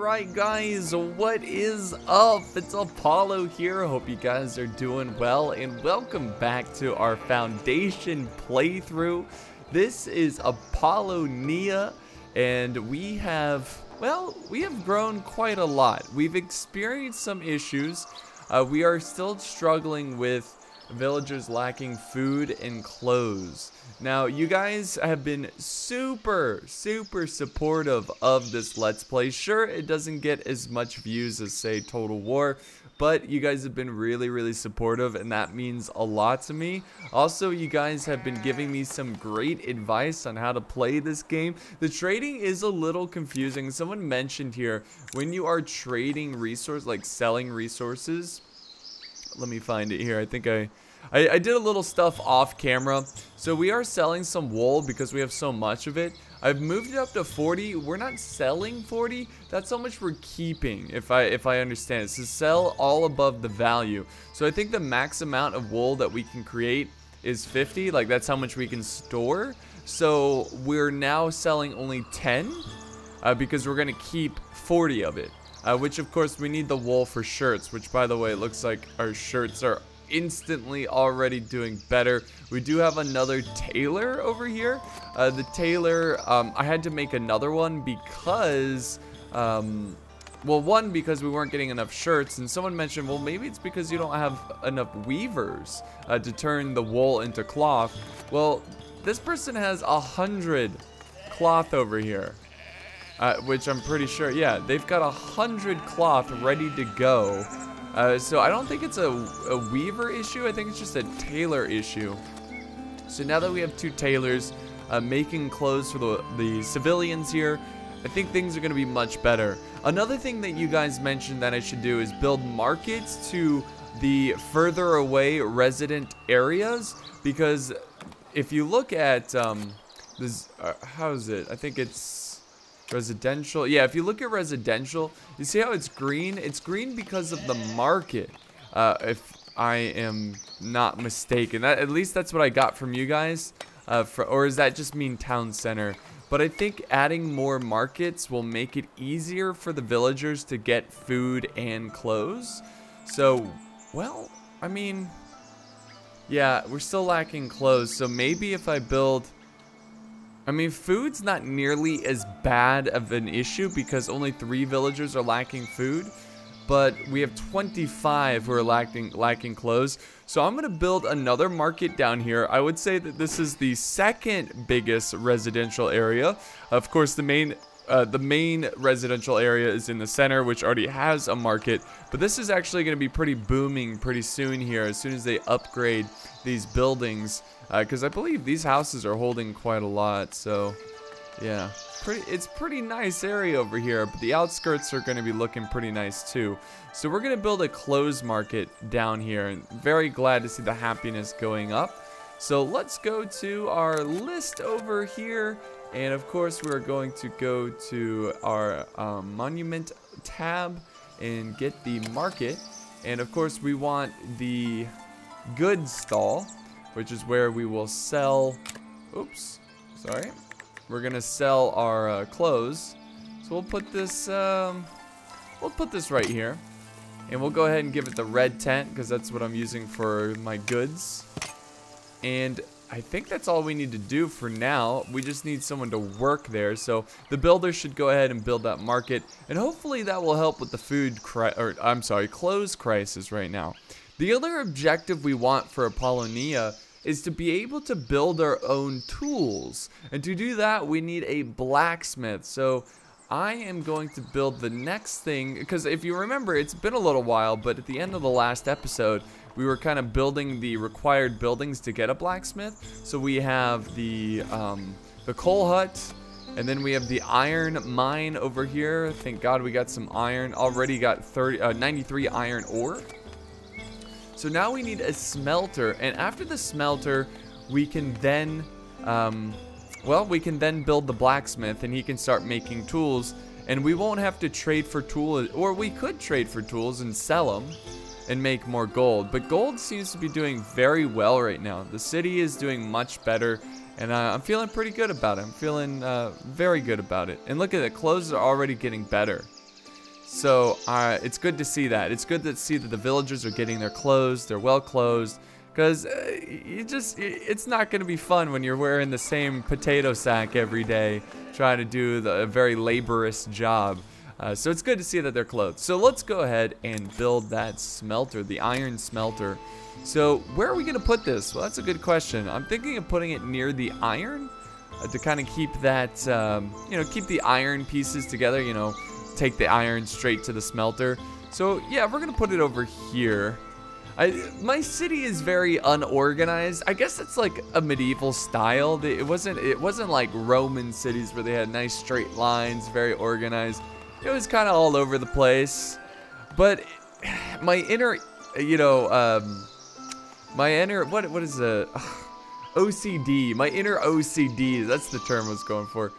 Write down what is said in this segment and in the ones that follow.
Alright guys, what is up? It's Apollo here. Hope you guys are doing well and welcome back to our foundation playthrough. This is Apollonia and we have grown quite a lot. We've experienced some issues. We are still struggling with villagers lacking food and clothes. Now, you guys have been super supportive of this Let's Play. Sure, it doesn't get as much views as, say, Total War, but you guys have been really supportive, and that means a lot to me. Also, you guys have been giving me some great advice on how to play this game. The trading is a little confusing. Someone mentioned here, when you are trading resources, like selling resources, let me find it here. I think I did a little stuff off camera. So we are selling some wool because we have so much of it. I've moved it up to 40. We're not selling 40. That's how much we're keeping, if I understand it. So sell all above the value. So I think the max amount of wool that we can create is 50. Like, that's how much we can store. So we're now selling only 10 because we're going to keep 40 of it. Which, of course, we need the wool for shirts, which, by the way, it looks like our shirts are instantly already doing better. We do have another tailor over here. The tailor, I had to make another one because, well, one, because we weren't getting enough shirts, and someone mentioned, well, maybe it's because you don't have enough weavers to turn the wool into cloth. Well, this person has 100 cloth over here. Which I'm pretty sure, yeah, they've got 100 cloth ready to go. So I don't think it's a weaver issue. I think it's just a tailor issue. So now that we have two tailors making clothes for the civilians here, I think things are going to be much better. Another thing that you guys mentioned that I should do is build markets to the further away resident areas. Because if you look at this, how is it? I think it's residential. Yeah, if you look at residential, you see how it's green? It's green because of the market, if I am not mistaken. At least that's what I got from you guys. Or does that just mean town center? But I think adding more markets will make it easier for the villagers to get food and clothes. So, well, I mean, yeah, we're still lacking clothes. So maybe if I build... I mean, food's not nearly as bad of an issue because only 3 villagers are lacking food, but we have 25 who are lacking clothes. So I'm going to build another market down here. I would say that this is the second biggest residential area. Of course, the main residential area is in the center, which already has a market, but this is actually going to be pretty booming pretty soon here, as soon as they upgrade these buildings, because I believe these houses are holding quite a lot. So yeah, it's pretty nice area over here, but the outskirts are going to be looking pretty nice too. So we're going to build a clothes market down here, and very glad to see the happiness going up. So let's go to our list over here. And of course, we're going to go to our monument tab and get the market. And of course, we want the goods stall, which is where we will sell. Oops, sorry. We're gonna sell our clothes. So we'll put this right here, and we'll go ahead and give it the red tent because that's what I'm using for my goods. And I think that's all we need to do for now. We just need someone to work there. So the builder should go ahead and build that market, and hopefully that will help with the clothes crisis right now. The other objective we want for Apollonia is to be able to build our own tools. And to do that, we need a blacksmith. So I am going to build the next thing, because if you remember, it's been a little while, but at the end of the last episode, we were kind of building the required buildings to get a blacksmith. So we have the coal hut, and then we have the iron mine over here. Thank God we got some iron. Already got 93 iron ore. So now we need a smelter, and after the smelter, we can then, build the blacksmith, and he can start making tools, and we won't have to trade for tools, or we could trade for tools and sell them and make more gold. But gold seems to be doing very well right now. The city is doing much better, and I'm feeling pretty good about it. I'm feeling very good about it. And look at it, clothes are already getting better. So it's good to see that. It's good to see that the villagers are getting their clothes. They're well clothed. Because it's not going to be fun when you're wearing the same potato sack every day, trying to do a very laborious job. So it's good to see that they're clothed. So let's go ahead and build that smelter, the iron smelter. So where are we going to put this? Well, that's a good question. I'm thinking of putting it near the iron to kind of keep that, keep the iron pieces together, take the iron straight to the smelter. So yeah, we're going to put it over here. My city is very unorganized. I guess it's like a medieval style. It wasn't like Roman cities where they had nice straight lines, very organized. It was kind of all over the place. But my inner, what is the OCD? My inner OCD, that's the term I was going for.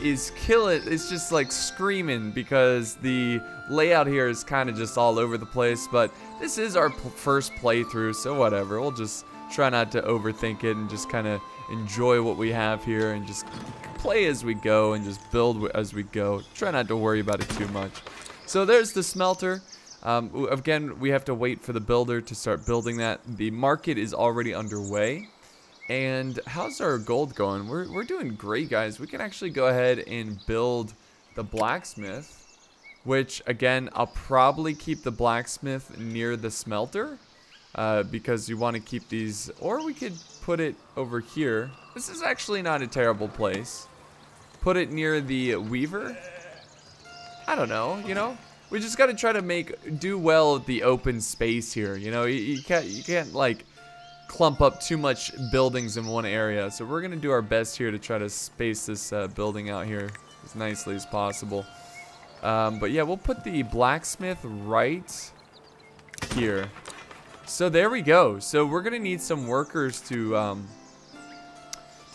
Is it's just like screaming because the layout here is kind of just all over the place. But this is our first playthrough, so whatever. We'll just try not to overthink it and just kind of enjoy what we have here and just play as we go and just build as we go. Try not to worry about it too much. So there's the smelter. Again, we have to wait for the builder to start building that. The market is already underway. And how's our gold going? We're doing great, guys. We can actually go ahead and build the blacksmith, which again, I'll probably keep the blacksmith near the smelter because you want to keep these, or we could put it over here. This is actually not a terrible place. Put it near the weaver. I don't know, we just got to try to do well with the open space here. You can't like clump up too much buildings in one area. So we're gonna do our best here to try to space this building out here as nicely as possible. But yeah, we'll put the blacksmith right here. So there we go. So we're gonna need some workers to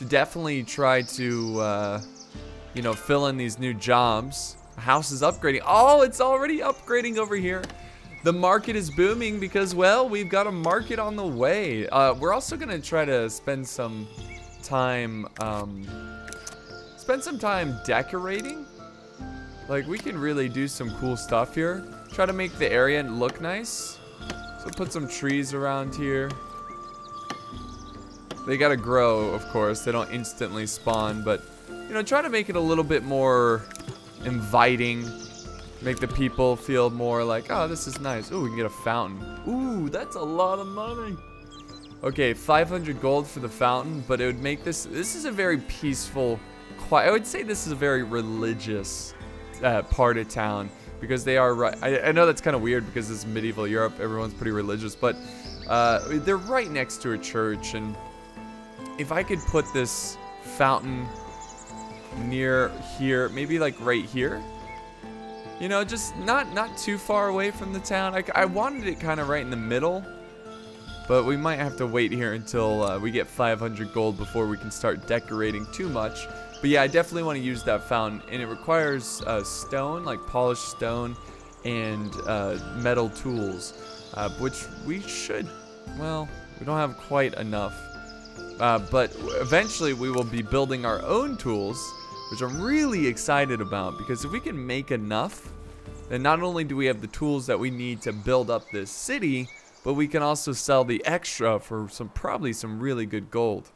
definitely try to fill in these new jobs. The house is upgrading. Oh, it's already upgrading over here. The market is booming because, well, we've got a market on the way. We're also gonna try to spend some time decorating. Like, we can really do some cool stuff here. Try to make the area look nice. So put some trees around here. They gotta grow, of course. They don't instantly spawn, but try to make it a little bit more inviting. Make the people feel more like, oh, this is nice. Ooh, we can get a fountain. Ooh, that's a lot of money. Okay, 500 gold for the fountain, but it would make this is a very peaceful, quiet. I would say this is a very religious part of town because they are right. I know that's kind of weird because this is medieval Europe. Everyone's pretty religious, but they're right next to a church. And if I could put this fountain near here, maybe like right here. Just not too far away from the town. I wanted it kind of right in the middle, but we might have to wait here until we get 500 gold before we can start decorating too much. But yeah, I definitely want to use that fountain, and it requires stone, like polished stone, and metal tools, which we should, well, we don't have quite enough. But eventually we will be building our own tools, which I'm really excited about, because if we can make enough, then not only do we have the tools that we need to build up this city, but we can also sell the extra for probably some really good gold.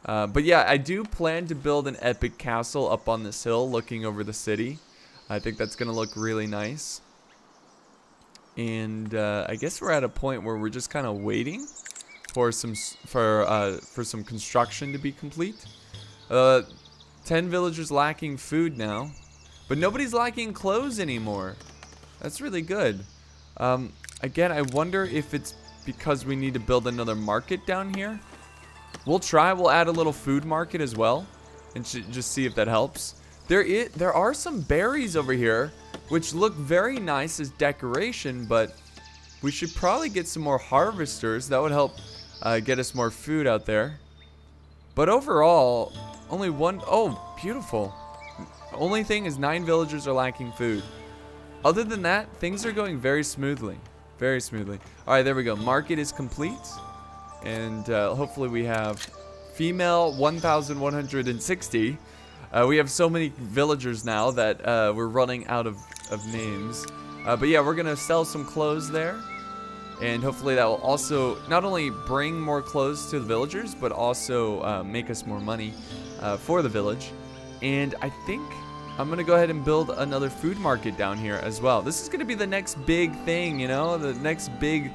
But yeah, I do plan to build an epic castle up on this hill looking over the city. I think that's gonna look really nice. And I guess we're at a point where we're just kind of waiting for some construction to be complete. 10 villagers lacking food now, but nobody's lacking clothes anymore. That's really good. Again, I wonder if it's because we need to build another market down here. We'll try. We'll add a little food market as well, and just see if that helps. There are some berries over here, which look very nice as decoration, but we should probably get some more harvesters. That would help get us more food out there. But overall, only one. Oh, beautiful. Only thing is 9 villagers are lacking food. Other than that, things are going very smoothly. Very smoothly. All right, there we go. Market is complete. And hopefully we have female 1,160. We have so many villagers now that we're running out of names. But yeah, we're gonna sell some clothes there, and hopefully that will also not only bring more clothes to the villagers, but also make us more money for the village. And I think I'm gonna go ahead and build another food market down here as well. This is gonna be the next big thing, you know, the next big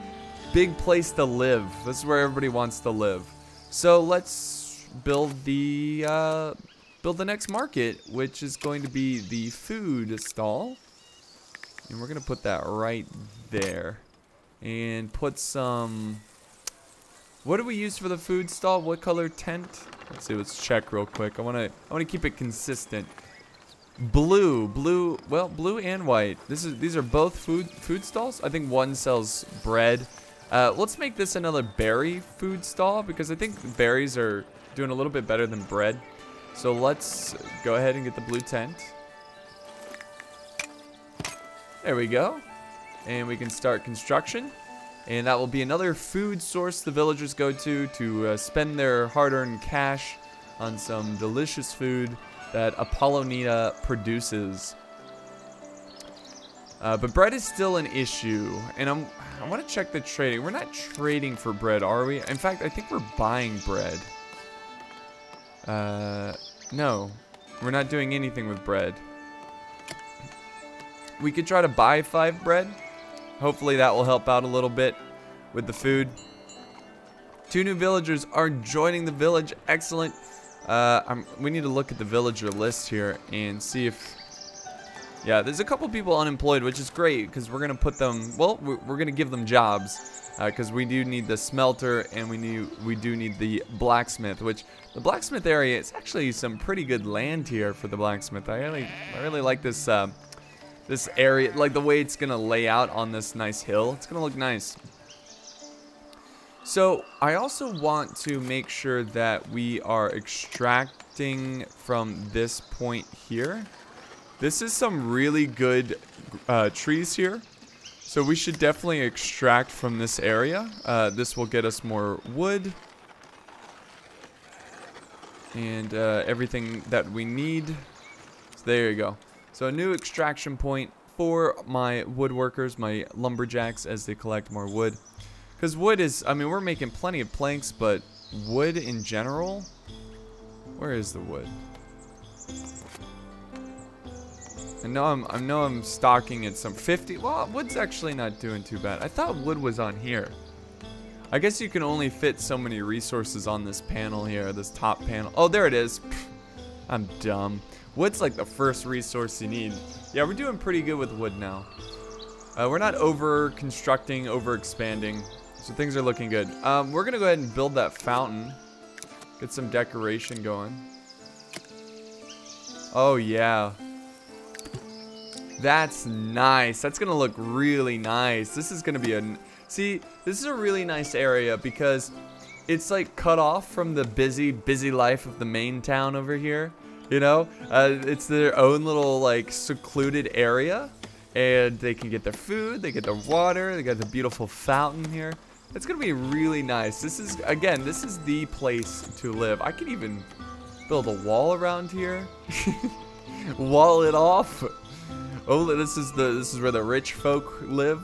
place to live. This is where everybody wants to live. So let's build the next market, which is going to be the food stall. And we're gonna put that right there. And put some, what do we use for the food stall? What color tent? Let's see, let's check real quick. I wanna keep it consistent. Blue and white. These are both food stalls. I think one sells bread. Let's make this another berry food stall, because I think berries are doing a little bit better than bread. So let's go ahead and get the blue tent. There we go. And we can start construction. And that will be another food source the villagers go to spend their hard-earned cash on some delicious food that Apollonia produces. But bread is still an issue. And I want to check the trading. We're not trading for bread, are we? In fact, I think we're buying bread. No. We're not doing anything with bread. We could try to buy 5 bread. Hopefully that will help out a little bit with the food. 2 new villagers are joining the village. Excellent. We need to look at the villager list here and see if... Yeah, there's a couple people unemployed, which is great, because we're going to put them... Well, we're going to give them jobs, because we do need the smelter, and we do need the blacksmith, which... The blacksmith area is actually some pretty good land here for the blacksmith. I really like this... This area, like the way it's gonna lay out on this nice hill. It's gonna look nice. So I also want to make sure that we are extracting from this point here. This is some really good trees here. So we should definitely extract from this area. This will get us more wood. And everything that we need. So there you go. So a new extraction point for my woodworkers, my lumberjacks, as they collect more wood. Because wood is, I mean, we're making plenty of planks, but wood in general, where is the wood? I know I'm stocking at some 50. Well, wood's actually not doing too bad. I thought wood was on here. I guess you can only fit so many resources on this panel here, this top panel. Oh, there it is. I'm dumb. Wood's like the first resource you need. Yeah, we're doing pretty good with wood now. We're not over-constructing, over-expanding. So things are looking good. We're going to go ahead and build that fountain. Get some decoration going. Oh, yeah. That's nice. That's going to look really nice. This is going to be a... See, this is a really nice area because it's like cut off from the busy life of the main town over here. You know, it's their own little like secluded area, and they can get their food, they get their water, they got the beautiful fountain here. It's gonna be really nice. This is, again, this is the place to live. I could even build a wall around here, wall it off. Oh, this is where the rich folk live.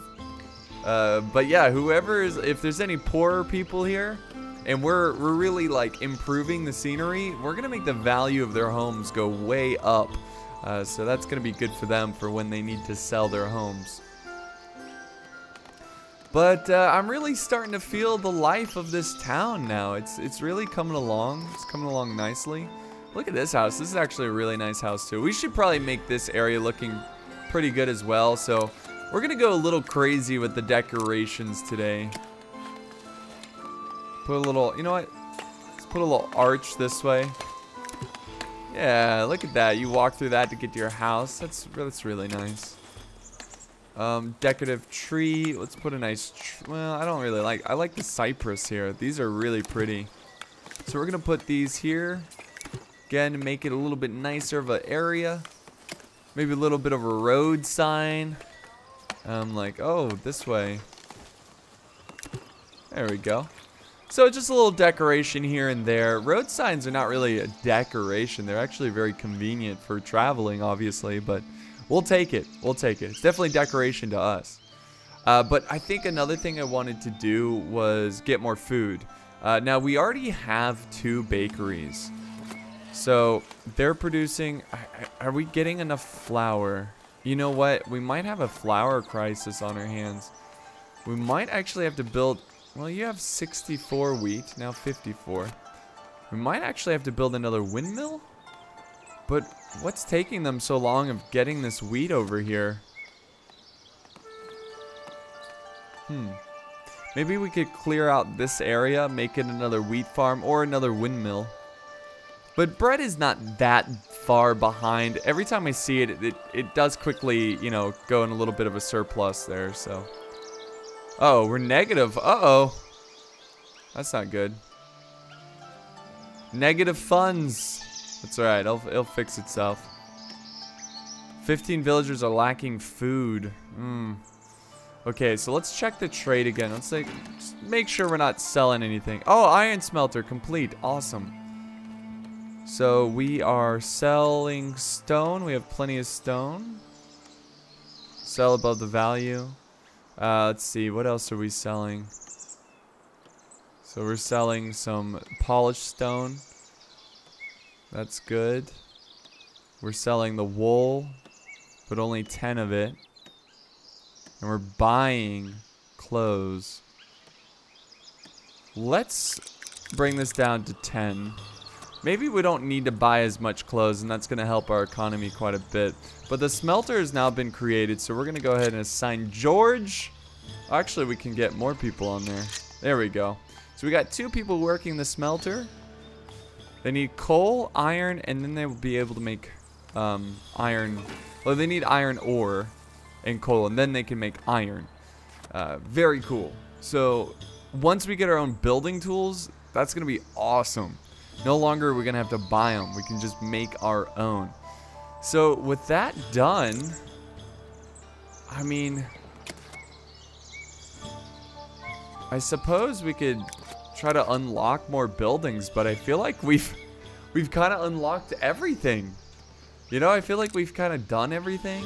But yeah, if there's any poorer people here, and we're really like improving the scenery, we're gonna make the value of their homes go way up. So that's gonna be good for them for when they need to sell their homes. But I'm really starting to feel the life of this town now. It's really coming along. It's coming along nicely. Look at this house. This is actually a really nice house too. We should probably make this area looking pretty good as well. So we're gonna go a little crazy with the decorations today. Put a little, you know what? Let's put a little arch this way. Yeah, look at that. You walk through that to get to your house. That's really nice. Decorative tree. Let's put a nice well, I like the cypress here. These are really pretty. So we're gonna put these here. Again, to make it a little bit nicer of an area. Maybe a little bit of a road sign. Like, oh, this way. There we go. So just a little decoration here and there. Road signs are not really a decoration. They're actually very convenient for traveling, obviously, but We'll take it. We'll take it. It's definitely decoration to us. But I think another thing I wanted to do was get more food. Now, we already have 2 bakeries. So, they're producing... Are we getting enough flour? You know what? We might have a flour crisis on our hands. We might actually have to build... Well, you have 64 wheat. Now 54. We might actually have to build another windmill? But what's taking them so long of getting this wheat over here? Maybe we could clear out this area, make it another wheat farm or another windmill. But bread is not that far behind. Every time I see it, it does quickly, you know, go in a little bit of a surplus there, so. Oh, we're negative. Uh-oh. That's not good. Negative funds. That's alright, it'll fix itself. 15 villagers are lacking food. Okay, so let's check the trade again. Let's make sure we're not selling anything. Oh, iron smelter complete. Awesome. So we are selling stone. We have plenty of stone. Sell above the value. Let's see, what else are we selling? So we're selling some polished stone. That's good. We're selling the wool, but only 10 of it. And we're buying clothes. Let's bring this down to 10. Maybe we don't need to buy as much clothes, and that's going to help our economy quite a bit. But the smelter has now been created, so we're going to go ahead and assign George. Actually, we can get more people on there. There we go. So we got 2 people working the smelter. They need coal, iron, and then they will be able to make iron. Well, they need iron ore and coal, and then they can make iron. Very cool. So once we get our own building tools, that's going to be awesome. No longer are we going to have to buy them. We can just make our own. So with that done, I mean, I suppose we could try to unlock more buildings, but I feel like we've kind of unlocked everything. You know, I feel like we've kind of done everything.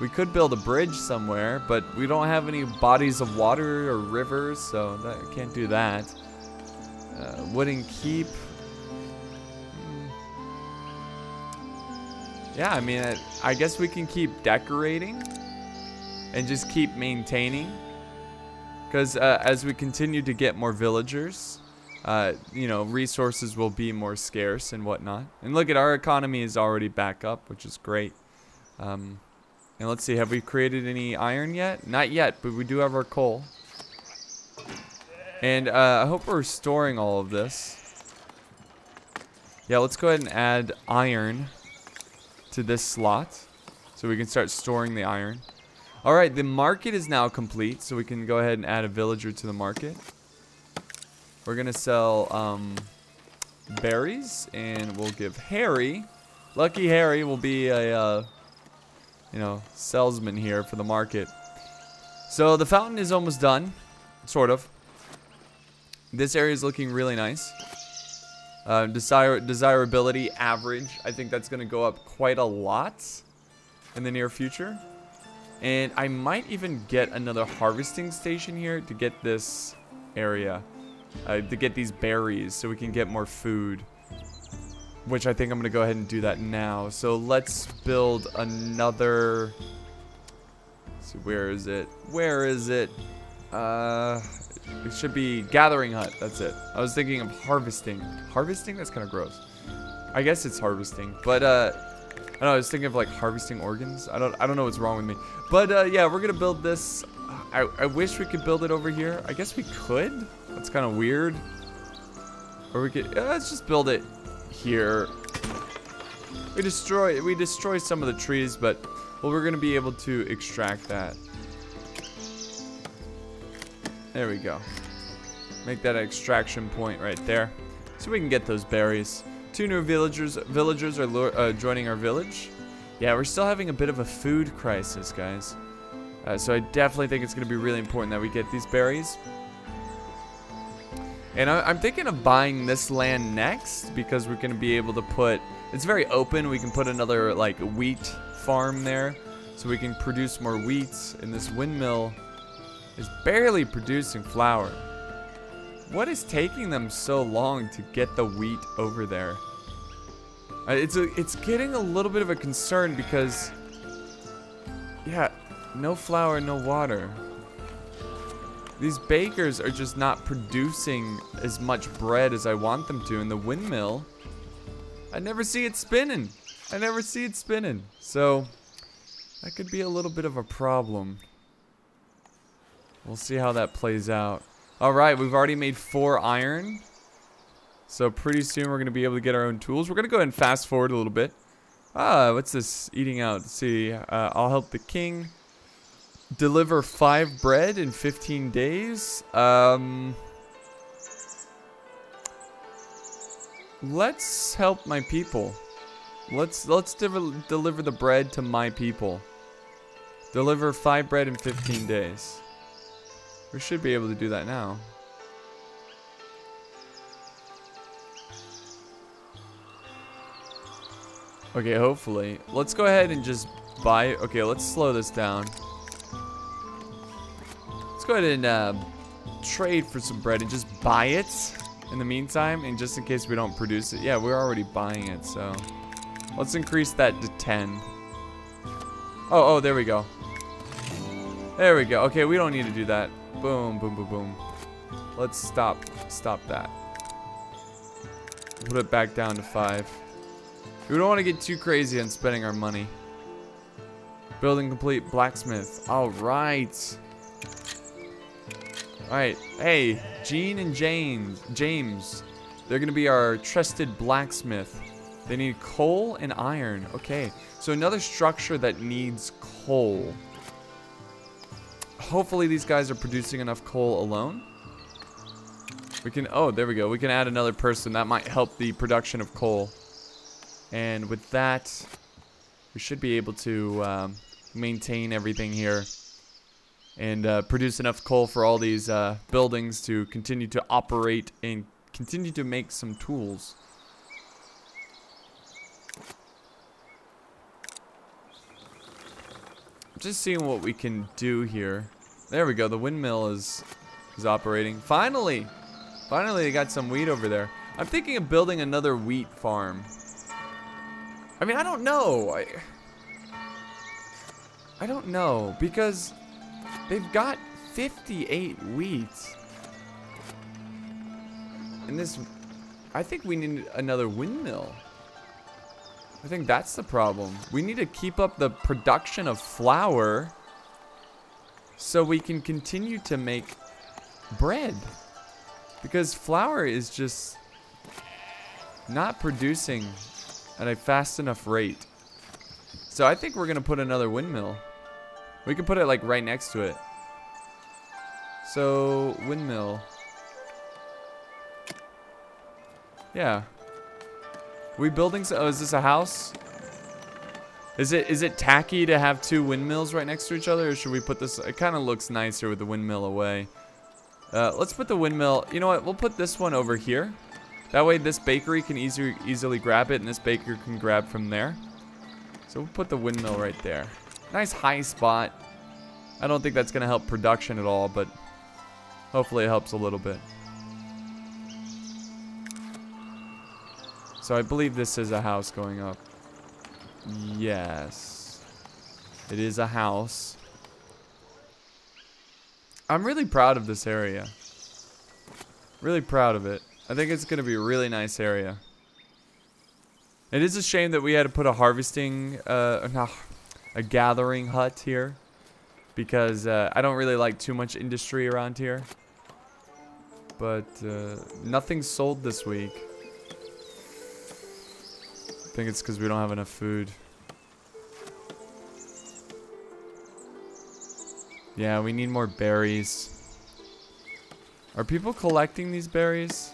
We could build a bridge somewhere, but we don't have any bodies of water or rivers, so I can't do that. Wooden keep. Yeah, I mean, I guess we can keep decorating and just keep maintaining. Because as we continue to get more villagers, you know, resources will be more scarce and whatnot. And look at our economy is already back up, which is great. And let's see, have we created any iron yet? Not yet, but we do have our coal. And I hope we're storing all of this. Yeah, let's go ahead and add iron to this slot so we can start storing the iron. All right, the market is now complete, so we can go ahead and add a villager to the market. We're gonna sell berries, and we'll give Harry, lucky Harry, will be a you know, salesman here for the market. So the fountain is almost done, sort of. This area is looking really nice. Desirability average, I think that's gonna go up quite a lot in the near future. And I might even get another harvesting station here to get this area. To get these berries so we can get more food. Which I think I'm going to go ahead and do that now. So let's build another... Let's see, where is it? Where is it? It should be gathering hut. That's it. I was thinking of harvesting. Harvesting? That's kind of gross. I guess it's harvesting. But, I don't know, I was thinking of like harvesting organs. I don't know what's wrong with me. But yeah, we're gonna build this. I wish we could build it over here. I guess we could. That's kind of weird. Or we could. Let's just build it here. We destroy some of the trees, but well, we're gonna be able to extract that. There we go. Make that an extraction point right there, so we can get those berries. 2 new villagers are joining our village. Yeah, we're still having a bit of a food crisis, guys. So I definitely think it's going to be really important that we get these berries. And I'm thinking of buying this land next because we're going to be able to put... It's very open. We can put another, like, wheat farm there so we can produce more wheat. And this windmill is barely producing flour. What is taking them so long to get the wheat over there? It's getting a little bit of a concern because, yeah, no flour, no water. These bakers are just not producing as much bread as I want them to. And the windmill, I never see it spinning. I never see it spinning. So that could be a little bit of a problem. We'll see how that plays out. All right, we've already made 4 iron. So pretty soon we're going to be able to get our own tools. We're going to go ahead and fast forward a little bit. What's this? Eating out. Let's see. I'll help the king deliver 5 bread in 15 days. Let's help my people. Let's deliver the bread to my people. Deliver 5 bread in 15 days. We should be able to do that now. Okay, hopefully. Let's go ahead and just buy. Okay, let's slow this down. Let's go ahead and trade for some bread and just buy it in the meantime, and just in case we don't produce it. Yeah, we're already buying it, so let's increase that to 10. Oh, there we go. There we go. Okay, we don't need to do that. Boom, boom, boom, boom. Let's stop that. Put it back down to 5. We don't want to get too crazy on spending our money. Building complete. Blacksmith. All right. All right. Hey, Gene and James. They're going to be our trusted blacksmith. They need coal and iron. Okay. So another structure that needs coal. Hopefully these guys are producing enough coal alone. We can, oh, there we go. We can add another person. That might help the production of coal. And with that, we should be able to maintain everything here and produce enough coal for all these buildings to continue to operate and continue to make some tools. Just seeing what we can do here. There we go. The windmill is operating. Finally, they got some wheat over there. I'm thinking of building another wheat farm. I mean, I don't know. I don't know, because they've got 58 wheat. And this, I think we need another windmill. I think that's the problem. We need to keep up the production of flour so we can continue to make bread. Because flour is just not producing at a fast enough rate. So I think we're gonna put another windmill. We can put it like right next to it. So windmill. Yeah. We building? Oh, is this a house? Is it tacky to have 2 windmills right next to each other, or should we put this? It kind of looks nicer with the windmill away. Let's put the windmill. You know what? We'll put this one over here. That way, this bakery can easily grab it, and this baker can grab from there. So we'll put the windmill right there. Nice high spot. I don't think that's gonna help production at all, but hopefully it helps a little bit. So I believe this is a house going up. Yes. It is a house. I'm really proud of this area. Really proud of it. I think it's going to be a really nice area. It is a shame that we had to put a harvesting, a gathering hut here. Because I don't really like too much industry around here. But nothing's sold this week. I think it's because we don't have enough food. Yeah, we need more berries. Are people collecting these berries?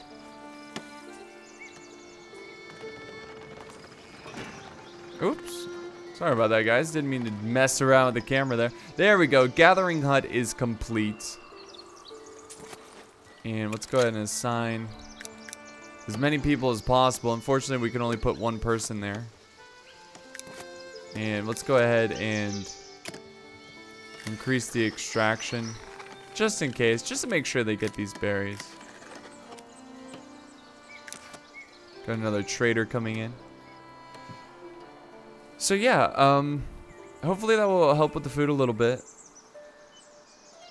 Oops. Sorry about that, guys. Didn't mean to mess around with the camera there. There we go. Gathering hut is complete. And let's go ahead and assign as many people as possible. Unfortunately, we can only put 1 person there. And let's go ahead and increase the extraction. Just in case. Just to make sure they get these berries. Got another trader coming in. So yeah, hopefully that will help with the food a little bit.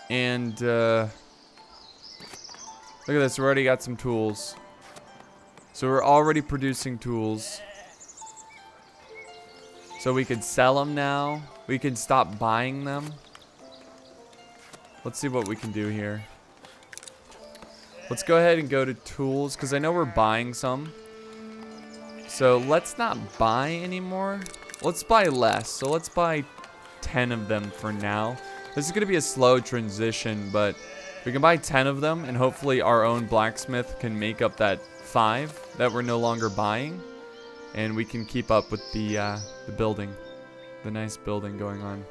And look at this, we already got some tools. So we're already producing tools. So we could sell them now. We can stop buying them. Let's see what we can do here. Let's go ahead and go to tools, because I know we're buying some. So let's not buy anymore. Let's buy less. So let's buy 10 of them for now. This is going to be a slow transition, but we can buy 10 of them, and hopefully our own blacksmith can make up that 5 that we're no longer buying. And we can keep up with the building. The nice building going on.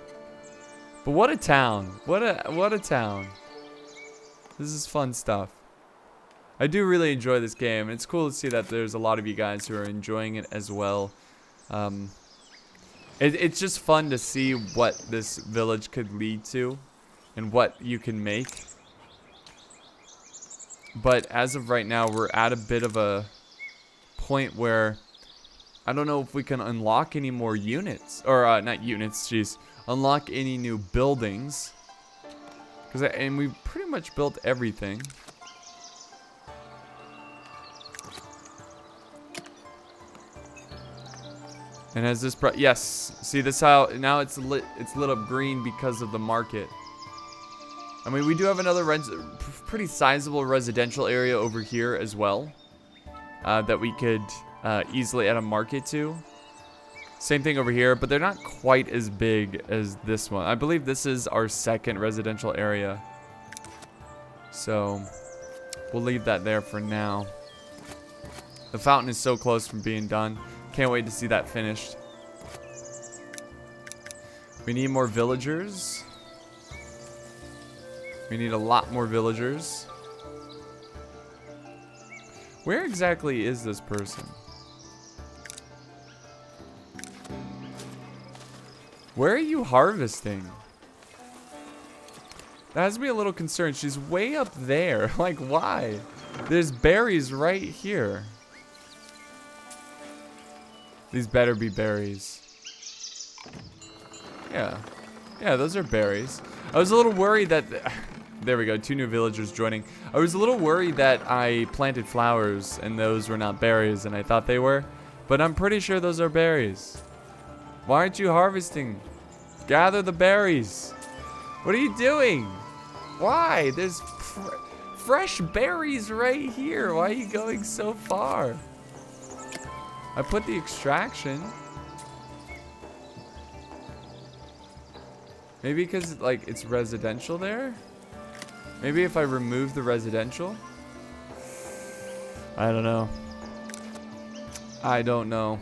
But what a town. What a town. This is fun stuff. I do really enjoy this game. It's cool to see that there's a lot of you guys who are enjoying it as well. It's just fun to see what this village could lead to and what you can make. But as of right now, we're at a bit of a point where I don't know if we can unlock any more units. Or, not units, jeez. Unlock any new buildings. And we pretty much built everything. And has this yes, see this how now it's lit up green because of the market. I mean, we do have another pretty sizable residential area over here as well that we could easily add a market to. Same thing over here, but they're not quite as big as this one. I believe this is our second residential area. So we'll leave that there for now. The fountain is so close from being done. Can't wait to see that finished. We need more villagers. We need a lot more villagers. Where exactly is this person? Where are you harvesting? That has me a little concerned. She's way up there. Like, why? There's berries right here. These better be berries. Yeah. Yeah, those are berries. I was a little worried that... There we go, 2 new villagers joining. I was a little worried that I planted flowers and those were not berries, and I thought they were. But I'm pretty sure those are berries. Why aren't you harvesting? Gather the berries. What are you doing? Why? There's fresh berries right here. Why are you going so far? I put the extraction. Maybe because like it's residential there? Maybe if I remove the residential? I don't know. I don't know.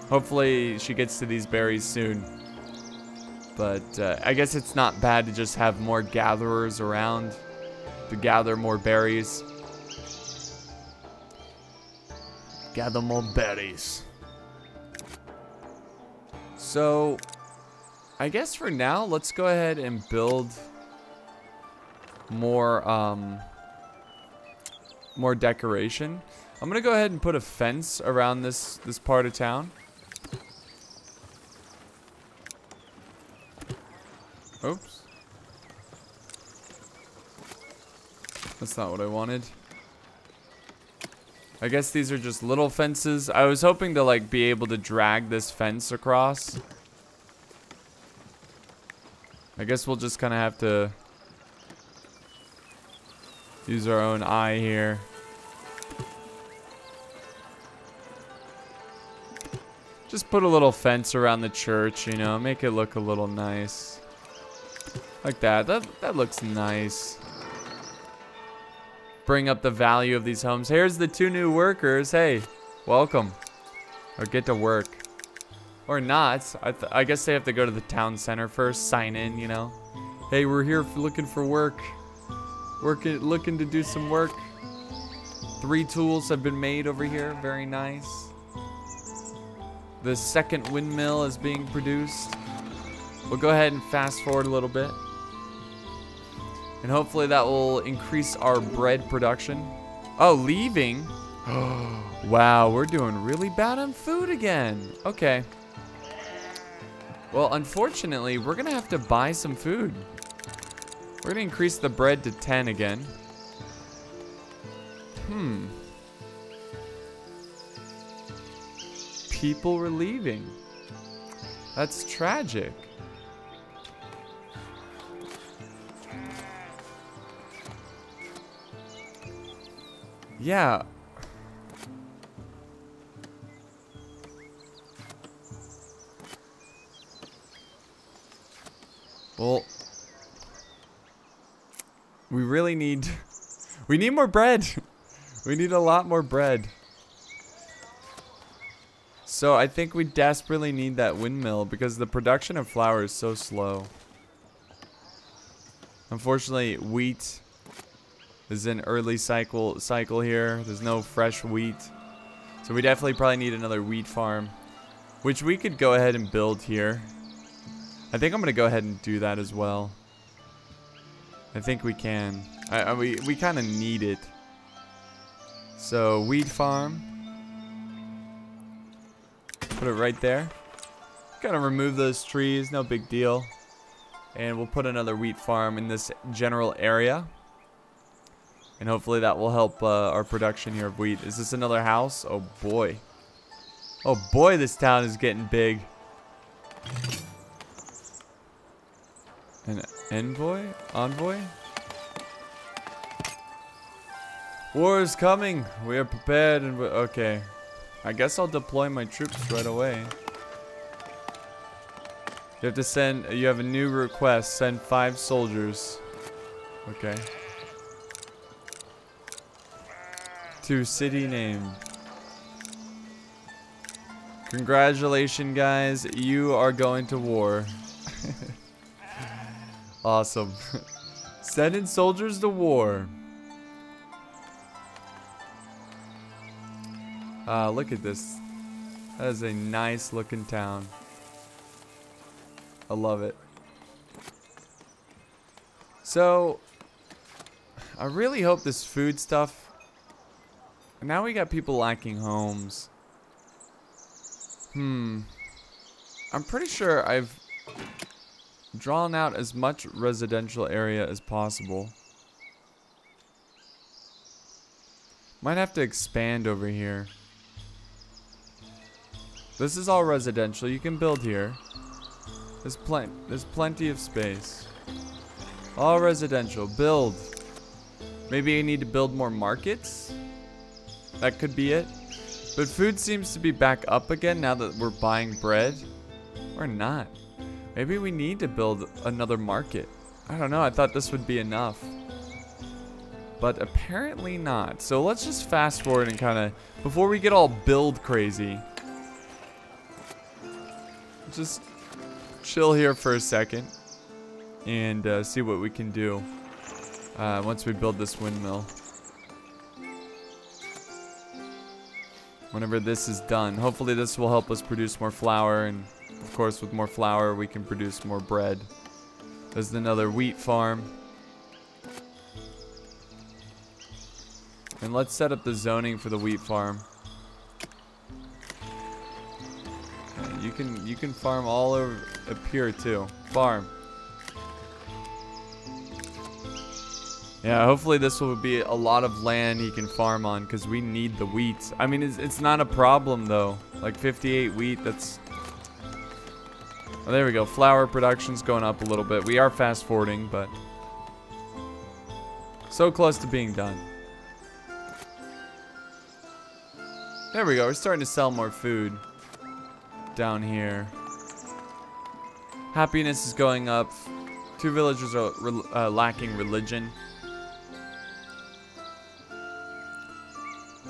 Hopefully she gets to these berries soon. But I guess it's not bad to just have more gatherers around to gather more berries. Gather more berries. So, I guess for now, let's go ahead and build more more decoration. I'm gonna go ahead and put a fence around this part of town. Oops. That's not what I wanted. I guess these are just little fences. I was hoping to like be able to drag this fence across. I guess we'll just kind of have to use our own eye here. Just put a little fence around the church, you know, make it look a little nice. Like that. That looks nice. Bring up the value of these homes. Here's the 2 new workers. Hey, welcome. Or get to work. Or not. I guess they have to go to the town center first. Sign in, you know. Hey, we're here looking for work. Looking to do some work. 3 tools have been made over here. Very nice. The second windmill is being produced. We'll go ahead and fast forward a little bit. And hopefully that will increase our bread production. Oh, leaving? Wow, we're doing really bad on food again. Okay. Well, unfortunately, we're going to have to buy some food. We're going to increase the bread to 10 again. People were leaving. That's tragic. Yeah. Well, we really need... we need more bread. We need a lot more bread. So I think we desperately need that windmill because the production of flour is so slow. Unfortunately, wheat is in early cycle here. There's no fresh wheat. So we definitely probably need another wheat farm, which we could go ahead and build here. I think I'm going to go ahead and do that as well. I think we can. We kind of need it. So wheat farm. Put it right there. Gotta remove those trees, no big deal. And we'll put another wheat farm in this general area. And hopefully that will help our production here of wheat. Is this another house? Oh boy. Oh boy, this town is getting big. An envoy? Envoy? War is coming. We are prepared and okay. I guess I'll deploy my troops right away. You have to send, you have a new request. Send 5 soldiers. Okay. To city name. Congratulations, guys. You are going to war. Awesome. Sending soldiers to war. Look at this. That is a nice looking town. I love it. So, I really hope this food stuff... Now we got people lacking homes. I'm pretty sure I've drawn out as much residential area as possible. Might have to expand over here. This is all residential. You can build here. There's plenty of space. All residential. Build. Maybe you need to build more markets? That could be it. But food seems to be back up again now that we're buying bread. Or not. Maybe we need to build another market. I don't know. I thought this would be enough. But apparently not. So let's just fast forward and kind of... Before we get all build crazy... Just chill here for a second. And see what we can do. Once we build this windmill. Whenever this is done. Hopefully this will help us produce more flour. And of course with more flour we can produce more bread. There's another wheat farm. And let's set up the zoning for the wheat farm. You can farm all over up here too. Farm. Yeah, hopefully this will be a lot of land he can farm on because we need the wheat. I mean, it's not a problem though. Like 58 wheat, that's... Oh, there we go. Flour production's going up a little bit. We are fast forwarding, but... So close to being done. There we go. We're starting to sell more food. Down here. Happiness is going up. 2 villagers are lacking religion.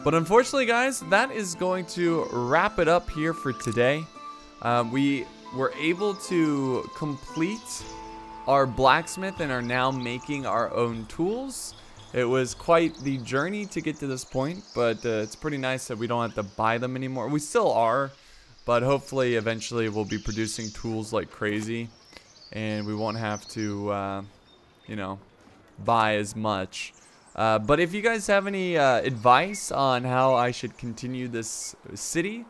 But unfortunately, guys, that is going to wrap it up here for today. We were able to complete our blacksmith and are now making our own tools. It was quite the journey to get to this point, but it's pretty nice that we don't have to buy them anymore. We still are. but hopefully eventually we'll be producing tools like crazy, and we won't have to, you know, buy as much. But if you guys have any advice on how I should continue this city,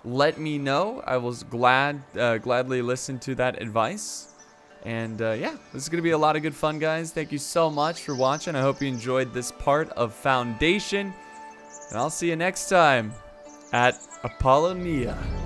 let me know. I will gladly listen to that advice. And yeah, this is going to be a lot of good fun, guys. Thank you so much for watching. I hope you enjoyed this part of Foundation. And I'll see you next time at Apollonia.